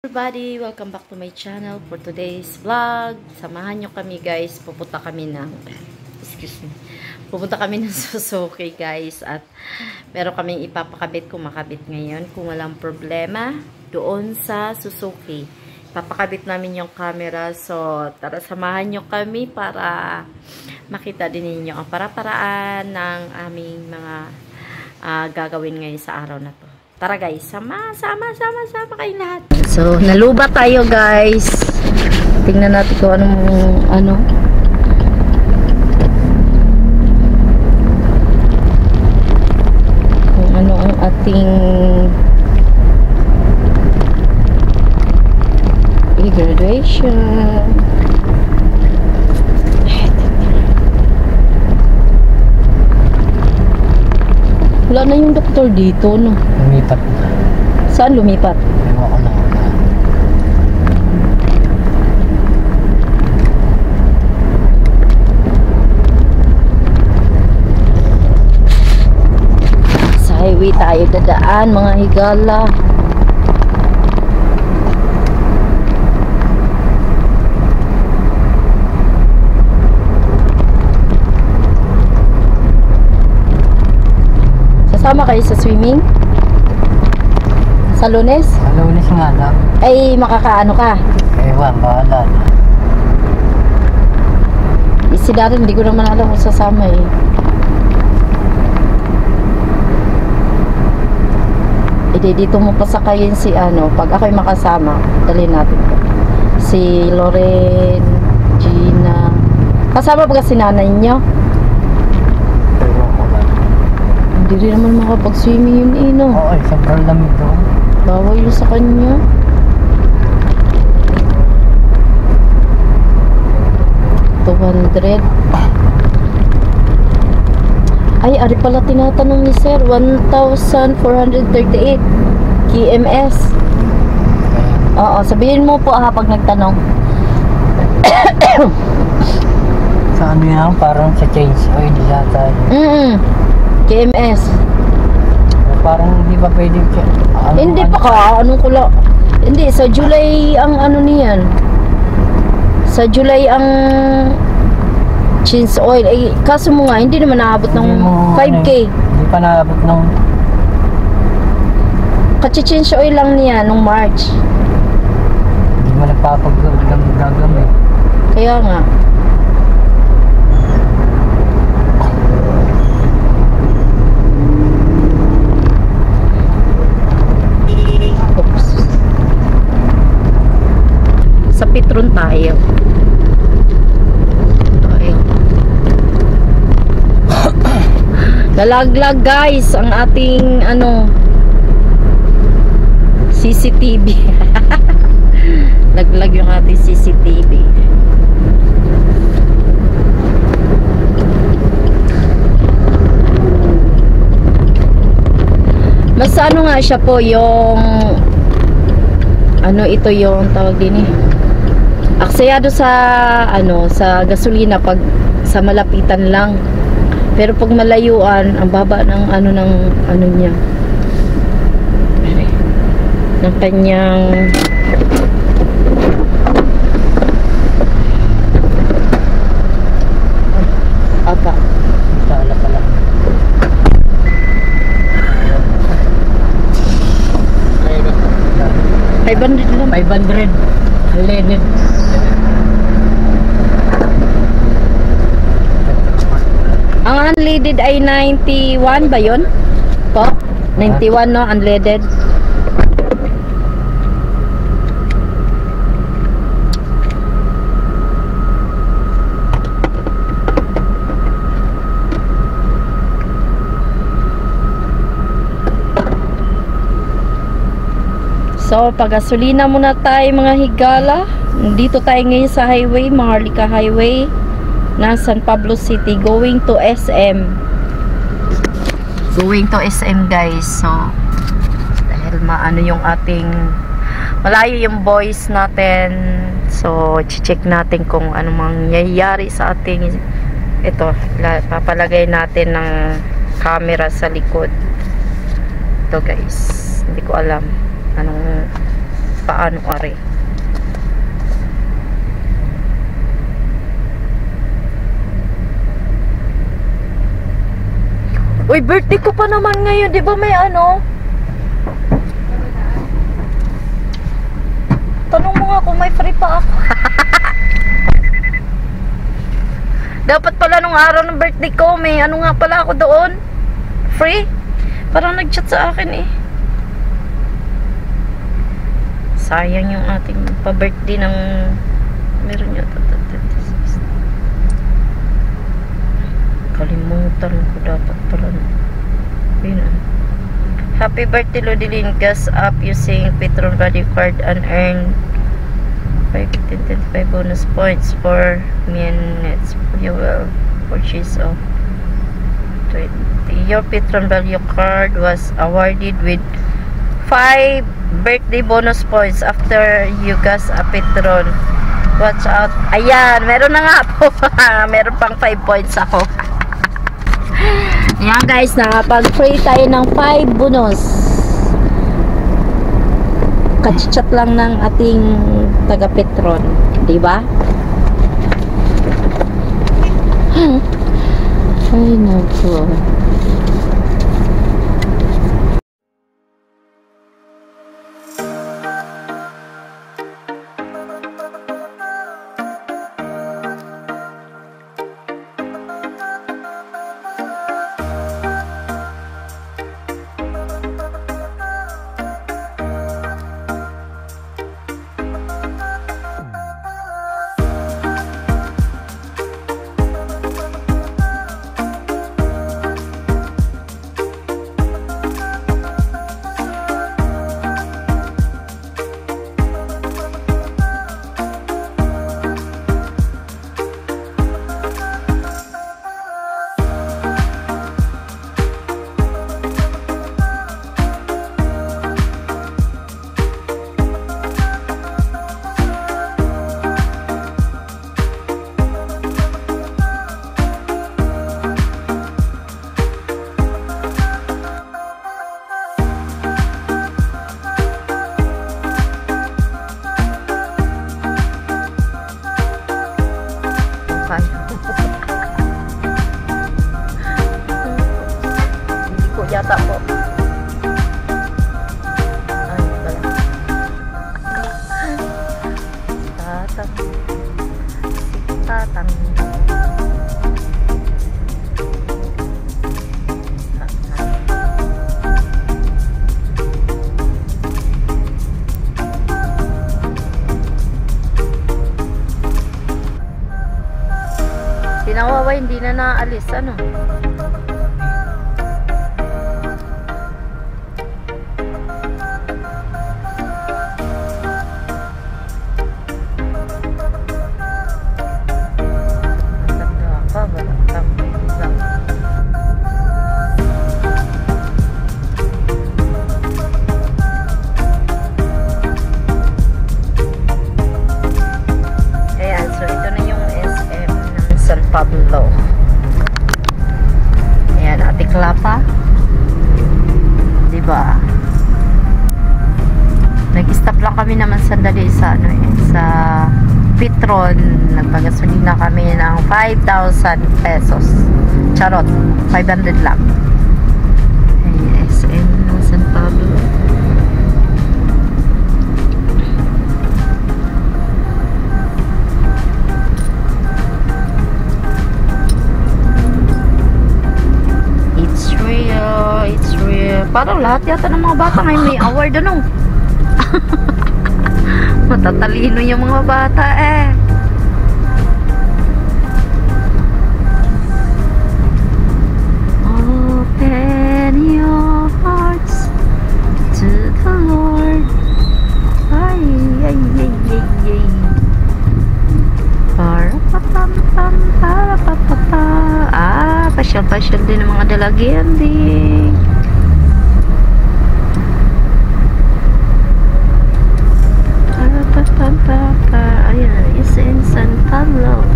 Everybody, welcome back to my channel for today's vlog. Samahan nyo kami guys, pupunta kami ng Suzuki guys, at meron kaming ipapakabit kung makabit ngayon kung walang problema doon sa Suzuki. Papakabit namin yung camera, so tara samahan nyo kami para makita din ninyo ang para-paraan ng aming mga gagawin ngayon sa araw na to. Tara guys, sama kayo lahat. So, nalubat tayo guys. Tingnan natin kung ano ang ating graduation. Wala na yung doktor dito, no? Lumipat. Saan lumipat? Ewan ko na. Sa highway tayo dadaan, mga higala. Sasama kayo sa swimming? Sa Lunes? Sa Lunes nga lang. Ay, makakaano ka? Ewan, bahala na. Si Darren, hindi ko naman alam kung sasama eh. Dito mo pasakayin si pag ako'y makasama, dalhin natin ko. Si Loren, Gina. Kasama ba kasi nanay niyo? Ewan ko na. Hindi rin naman makapag-swimming yun no? Oo, sobrang lamig doon. Bawal yun sa kanya. $200. Ay, ari pala tinatanong ni Sir. 1,438 KMS. Oo, sabihin mo po pag nagtanong. Sa ano yan? Parang sa change oil yata. KMS. Parang hindi pa pwede. Hindi pa ka. Anong kula? Hindi, sa July ang niyan. Sa July ang change oil. Eh, kaso mo nga, hindi naman naabot ng 5K. Hindi pa naabot ng... Kasi-change oil lang niya nung March. Hindi mo nagpapagagam eh. Kaya nga. Oops. Sa Petron tayo. Lalaglag guys ang ating CCTV. Laglag yung ating CCTV. Mas nga siya po yung ito yung tawag din eh. Aksayado sa sa gasolina pag sa malapitan lang. Pero pag malayuan, ang baba ng niya. Ng kanyang apa. Tala pala. 500 lang. 500. Unleaded. Ang unleaded ay 91 ba yun? Po? 91 no? Unleaded. So, pag-gasolina muna tayo mga higala. Dito tayo ngayon sa highway, Maharlika Highway na San Pablo City, going to SM. Going to SM guys. So, dahil yung ating malayo yung voice natin. So, check natin kung ano mangyayari sa ating papalagay natin ng camera sa likod. Ito guys, hindi ko alam anong paano are. Uy, birthday ko pa naman ngayon, di ba may ano? Tanong mo nga kung may free pa ako. Dapat pala nung araw ng birthday ko, may ano nga pala ako doon. Free? Parang nag-chat sa akin eh. Sayang yung ating pa-birthday ng meron yun. Kalimutan ko dapat pala. Yun ah. Happy birthday Lodilin. Gas up using Petron Value Card and earn 525 bonus points for minutes. You will purchase of 20. Your Petron Value Card was awarded with 5 birthday bonus points after you gas a Petron. Watch out. Ayan, meron na nga po. Meron pang 5 points ako. Ayan guys, nakapag-free tayo ng 5 bonus. Kachat lang ng ating taga-Petron, diba? Ay naku. Hindi ko yata po. Tatang. Sinawawa, hindi na naalis, ano? San Pablo. Ayan, Ate Klapa. Diba? Nag-stop lang kami naman sandali sa ano eh, sa Petron. Nagpagasolina kami ng 5,000 pesos. Charot, 500 lang. Ayan, SM San Pablo. It's real. Parang lahat yata ng mga bata ngayon may award, ano? Matatalino yung mga bata eh. Open your hearts to the Lord. Ay, ay, ay, ay, ay. Para pa pam pam, para pa pa pa. Pasyal-pasyal din ng mga dalagyan din. Ayan, is in San Pablo,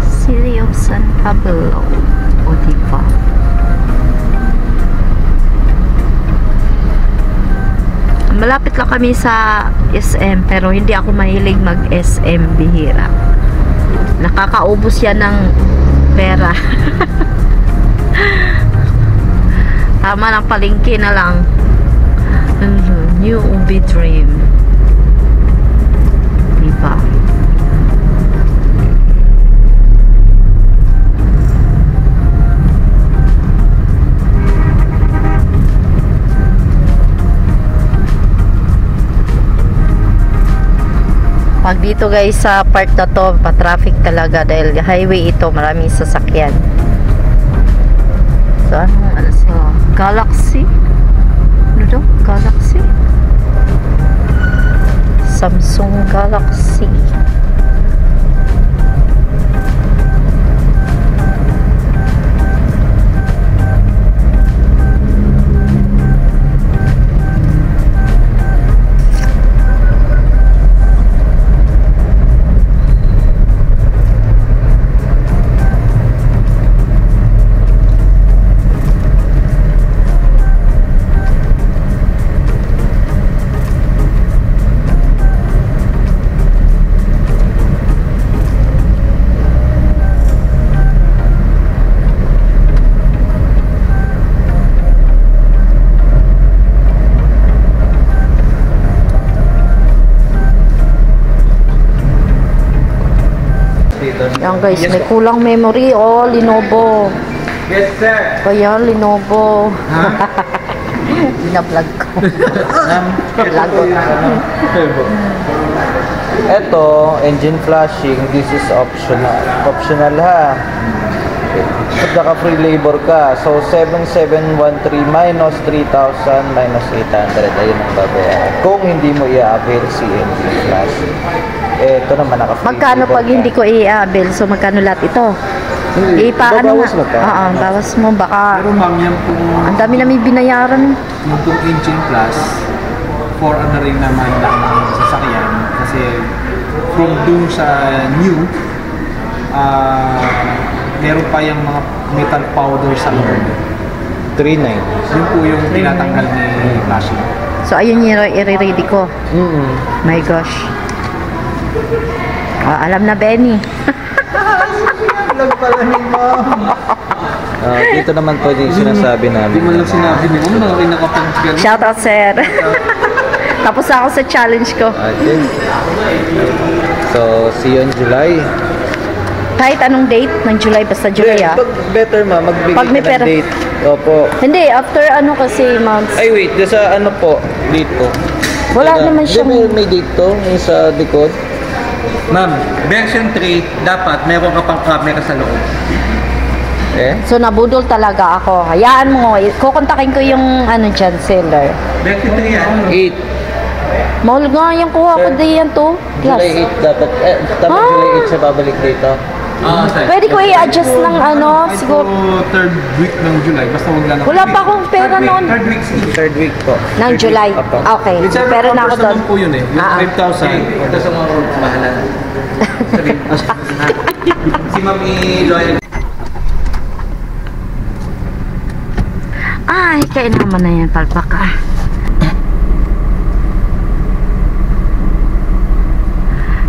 city of San Pablo. O diba? Malapit lang kami sa SM, pero hindi ako mahilig mag-SM, bihira. Nakakaubos yan ng pera. Tama ng palengke na lang. New Ubi Dream. Diba? Pag dito guys sa part na to, pa-traffic talaga dahil highway ito, maraming sasakyan. So, ano sa Galaxy? Ano daw? Galaxy? Samsung Galaxy. Yan guys, may kulang memory. Oh, Lenovo. Yes, sir. Ayan, Lenovo. Binablog ko. Lagot. Ito, engine flashing. This is optional. Optional ha. Naka-free labor ka. So, 7,713 minus 3,000 minus 800. Ayun ang babayaran. Kung hindi mo i-avail si engine flashing. Ito naman naka-free Magkano labor pag ka. hindi ko i-avail? So, magkano lahat ito? Paano babawas nga? mo pa? Oo, bawas mo. Baka, Pero ma'am, yan po ang dami namin binayaran. yung pong engine plus for ano rin naman ng sasakyan kasi from dun sa new meron pa yung mga metal powder sa loob. 3,900. Yun po yung tinatanggal ni flashing. So, ayun yung i-ready ko. My gosh. Alam na, Benny. Vlog pala ni ma'am. Dito naman po yung sinasabi namin. Hindi man lang sinabi ni ma'am, nakaki nakapag-girl. Shout out, sir. Tapos ako sa challenge ko. Okay. So, see you in July. Kahit anong date ng July, basta July ah. Better ma, magbigay Pag may ka ng pera. date. Opo. Hindi, after ano kasi months. Ay wait, doon sa ano po, dito. Wala naman Di siyang... may dito, yung sa likod. Ma'am, version 3, dapat meron ka pang camera sa loob. Eh? So, nabudol talaga ako. Hayaan mo, kukontakin ko yung ano dyan, seller. Version 3 yan. 8. Mahal nga yung kuha ko diyan to. July Plus. 8 dapat. Dapat Ah. July 8 siya babalik dito. Sir. Pwede ko i-adjust ng ano, Ito siguro. third week ng July, basta huwag lang. Wala pa akong pera noon. Third week, Third week po. Ng July. Apo. Okay. Whichever Pero na ako offers doon. naman po yun eh. Yung Ah, ah. 5,000. Ito sa mga bahala. Si Mami Loyal. Ay, kain naman na yan, palpaka.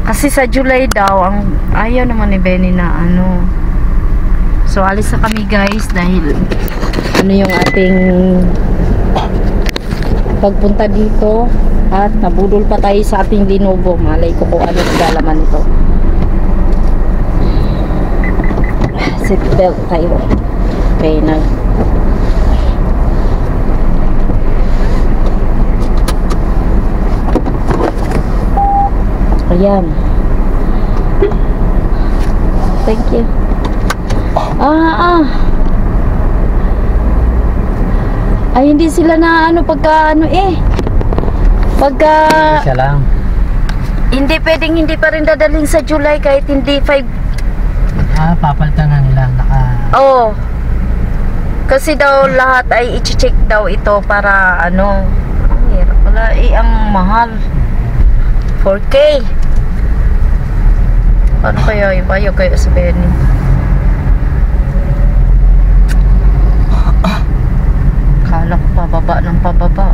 Kasi sa July daw, ang ayaw naman ni Benny na ano. So, alis na kami guys dahil ano yung ating pagpunta dito at nabudol pa tayo sa ating Lenovo. Malay ko kung ano galaman ito. Seatbelt tayo. Okay na. Ayan. Thank you. Ay, hindi sila na ano pagka ano eh. Pagka Isa lang. hindi pwedeng hindi pa rin dadalhin sa July kahit hindi 5. Papalitan na nila. Oo. Kasi daw lahat ay i-check daw ito para ano. Ang hirap pala eh, ang mahal. 4K. Paano kaya ibayo kayo sa Benny? Kala ko pababa ng pababa.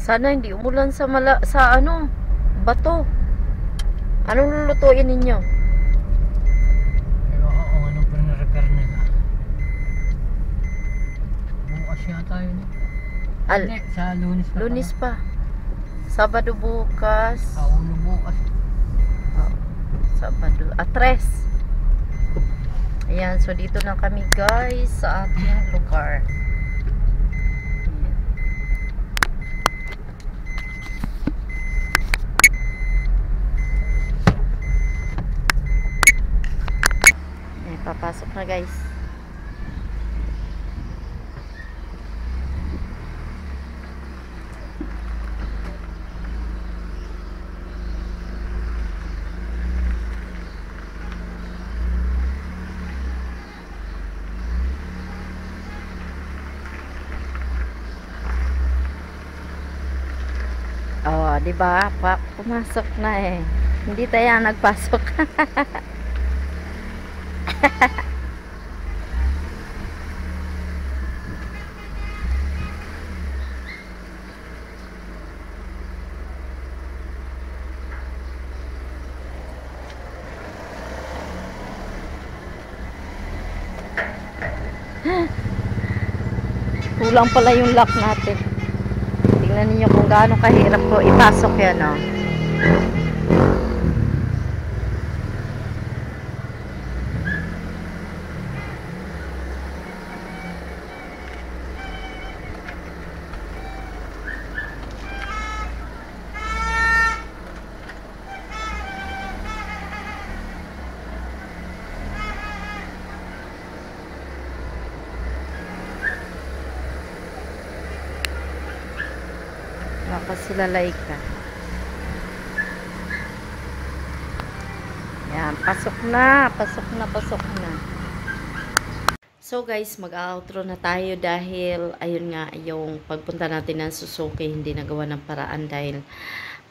Sana hindi umulan sa ano, bato. Anong lulutuin ninyo? Pero oo, ano pa na-repair nila? Bukas yata yun. Hindi, sa Lunes pa. Lunes pa. Sabado bukas. Uno bukas. Sabado. 3. Ayan, so dito na kami guys sa ating lugar. Ayan, papasok na guys. Oh, 'di ba? Pumasok na eh. Hindi tayo nagpasok. Kulang pala yung lock natin. Tingnan niyo kung gaano kahirap ko ipasok yan, oh. Baka sila Laika. Yan, pasok na. So guys, mag-outro na tayo dahil ayun nga, yung pagpunta natin ng Suzuki hindi nagawa ng paraan dahil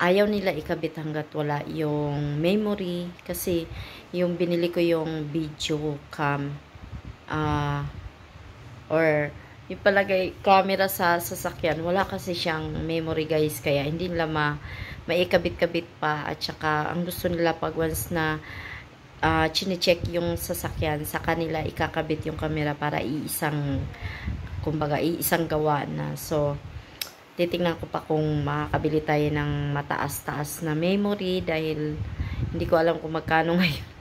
ayaw nila ikabit hanggat wala yung memory kasi yung binili ko yung video cam or yung palagay camera sa sasakyan, wala kasi siyang memory guys, kaya hindi nila maikabit-kabit pa at saka ang gusto nila pag once na chine-check yung sasakyan sa kanila ikakabit yung camera para kumbaga iisang gawa na. So titingnan ko pa kung makakabili tayo ng mataas-taas na memory dahil hindi ko alam kung magkano ngayon.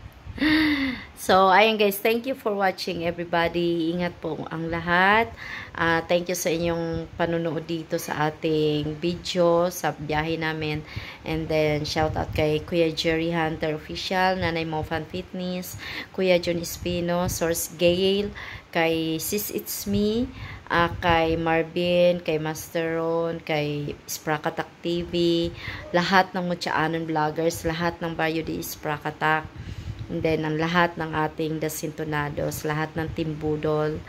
So, ayun guys, thank you for watching everybody. Ingat po ang lahat. Thank you sa inyong panunood dito sa ating video, sa biyahe namin. And then, shout out kay Kuya Jerry Hunter Official, Nanay Mo Fan Fitness, Kuya John Espino, Source Gale, kay Sis It's Me, kay Marvin, kay Master Ron, kay Sprakatak TV, lahat ng Muchaanon Vloggers, lahat ng Barrio de Sprakatak. And then, ang lahat ng ating Dasintonados, lahat ng Team Budol,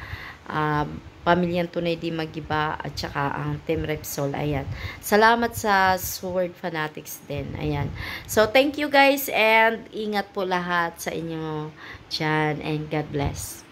Pamilyang Tunay Di Magiba, at saka ang Team Repsol. Ayan. Salamat sa Sword Fanatics din. Ayan. So, thank you guys and ingat po lahat sa inyo dyan and God bless.